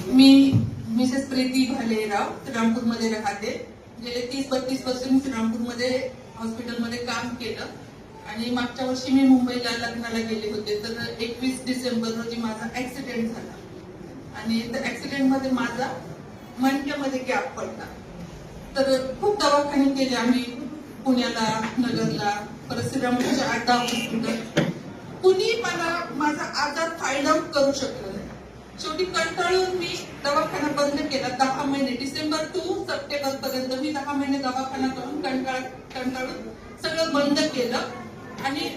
मी Mrs Preeti Bhalerao श्रीरामपूरमध्ये राहते. गेले 30-32 वर्ष मी श्रीरामपूरमध्ये हॉस्पिटलमध्ये काम केलं आणि मागच्या वर्षी मी मुंबईला लग्नाला गेले होते. तर 21 डिसेंबर रोजी माझा ऍक्सिडेंट झाला आणि त्या ऍक्सिडेंटमध्ये माझा मणक्यामध्ये गॅप पडला. तर खूप दवाखाने केले आम्ही, पुण्याला, नगरला, परत श्रीरामपूरच्या 8-10 हॉस्पिटल. कुणी मला माझा आजार फाइंड आउट करू शकलं नाही. शेवटी कंटाळून मी दवाखाना बंद केला. 10 महिने, डिसेंबर टू सप्टेंबर पर्यंत मी 10 महिने दवाखाना करून कंटाळून सगळं बंद केलं आणि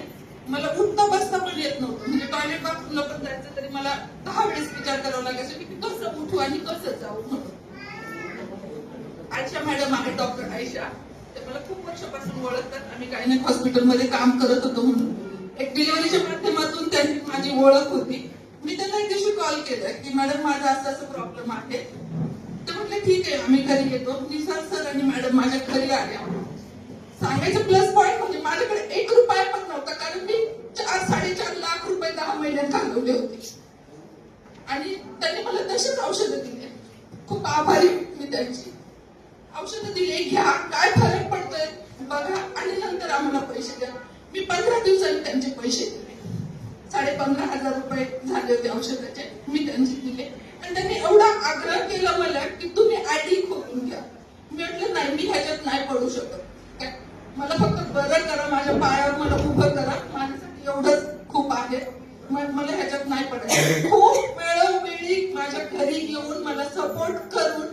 मला उठता बसता पण येत नव्हतं. म्हणजे टॉयलेट बाथरूमला पण जायचं तरी मला 10 वेळेस विचार करावा लागायचा की कसं उठू आणि कसं जाऊ म्हणून. आयशा मॅडम आहे, डॉक्टर आयशा, ते मला खूप वर्षापासून ओळखतात. आम्ही गायनेक हॉस्पिटलमध्ये काम करत होतो म्हणून एक डिलिव्हरीच्या माध्यमातून त्यांची माझी ओळख होती. मी त्यांना एक दिवशी कॉल केला की मॅडम माझा असं प्रॉब्लेम आहे. ते म्हटले ठीक आहे आम्ही घरी येतो. निसार सर आणि मॅडम माझ्या घरी आल्या. सांगायचं प्लस पॉईंट म्हणजे माझ्याकडे 1 रुपया पण नव्हता, कारण मी 4-4.5 लाख रुपये 10 महिन्यात घालवले होते आणि त्यांनी मला तसेच औषधं दिले. खूप आभारी मी त्यांची. औषधं दिले, घ्या, काय फरक पडतोय बघा आणि नंतर आम्हाला पैसे द्या. मी 15 दिवसांनी त्यांचे पैसे दिले. 15,500 रुपये झाले होते औषधाचे, मी त्यांचे दिले. आणि त्यांनी एवढा आग्रह केला मला की तुम्ही आयडी खोलून घ्या. मी म्हटलं नाही, मी ह्याच्यात नाही पडू शकत. मला फक्त बरं करा, माझ्या पायावर मला उभं करा, माझ्यासाठी एवढंच खूप आहे. मला ह्याच्यात नाही पडायचं. खूप वेळोवेळी माझ्या घरी येऊन मला सपोर्ट करून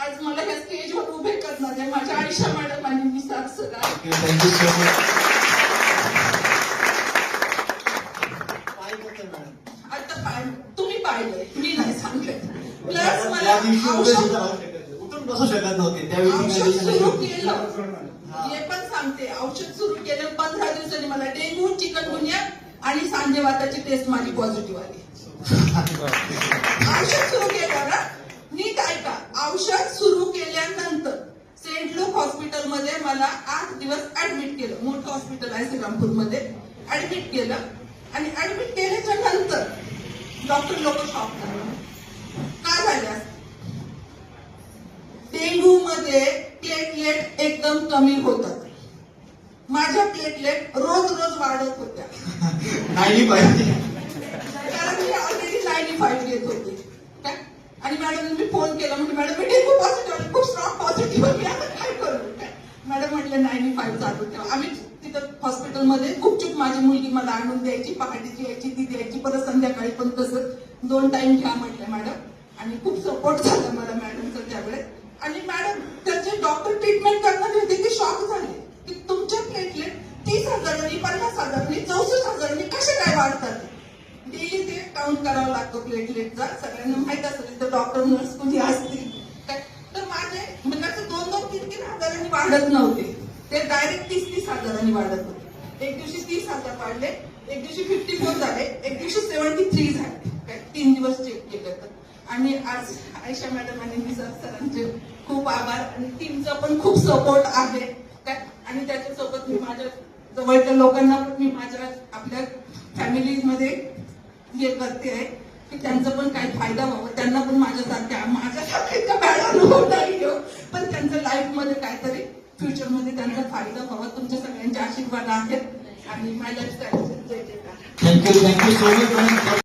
आज मला ह्या स्टेजवर उभे करणार आहे माझ्या आयशा मॅडम आणि निसार सर. आता तुम्ही पाहिलंय, मी नाही सांगते. प्लस मला बसू शकत नव्हते औषध सुरू केलं, हे पण सांगते. औषध सुरू केलं 15 दिवसांनी मला डेंग्यू, चिकनगुनिया आणि सांधेवाताची टेस्ट माझी पॉझिटिव्ह आली. औषध सुरू केलं ना, नीट ऐका. औषध सुरू केल्यानंतर सेंट लूक हॉस्पिटलमध्ये मला 8 दिवस ऍडमिट केलं. मोठं हॉस्पिटल आहे श्रीरामपूरमध्ये. ऍडमिट केलं आणि ऍडमिट केल्याच्या नंतर डॉक्टर लोक शॉक झाले. काय झाले? डेंग्यू मध्ये प्लेटलेट एकदम कमी होतात. माझ्या प्लेटलेट रोज वाढत होत्या. 95 कारण मी ऑलरेडी 95 घेत होते. आणि मॅडम मी फोन केला, म्हणजे मॅडम मी डेंग्यू पॉझिटिव्ह, खूप स्ट्रॉंग पॉझिटिव्ह, मी आता काय करू? मॅडम म्हटले 95 चालू ठेवा. आम्ही तिथं हॉस्पिटलमध्ये गुपचूप माझी मुलगी मला आणून द्यायची, पहाटेची यायची, ती द्यायची, परत संध्याकाळी पण तसं 2 टाइम घ्या म्हटलं मॅडम. आणि खूप सपोर्ट झाला मला मॅडमचा त्यावेळेस. आणि मॅडम त्याचे डॉक्टर ट्रीटमेंट करणारे होते, ते शॉक झाले की तुमच्या प्लेटलेट 30,000, 50,000, 64,000 कसे काय वाढतात? डेली ते काउंट करावं लागतं प्लेटलेटचा. सगळ्यांना माहित असेल, तर डॉक्टर नर्स कुणी असतील. तर माझे म्हणजे 2-2, 3-3 हजारांनी वाढत नव्हते, ते डायरेक्ट 30-30 हजारांनी वाढत होते. एक दिवशी 30,000 वाढले, एक दिवशी 54 झाले, एक दिवशी 73 झाले. 3 दिवस चेक केलं तर. आणि आज आयशा मॅडम आणि निसार सरांचे खूप आभार आणि टीमचा पण खूप सपोर्ट आहे. आणि त्याच्यासोबत मी माझ्या जवळच्या लोकांना पण मी माझ्या आपल्या फॅमिलीमध्ये हे करते आहे की त्यांचा पण काही फायदा व्हावा. त्यांना पण माझ्यासारखा इतका बॅड अनुभव नाही घेऊ, पण त्यांच्या लाईफ मध्ये काहीतरी फ्युचरमध्ये त्यांचा फायदा व्हावा. तुमच्या सगळ्यांचे आशीर्वाद आहेत आणि माझ्या लाईफस्टाईल. Thank you so much.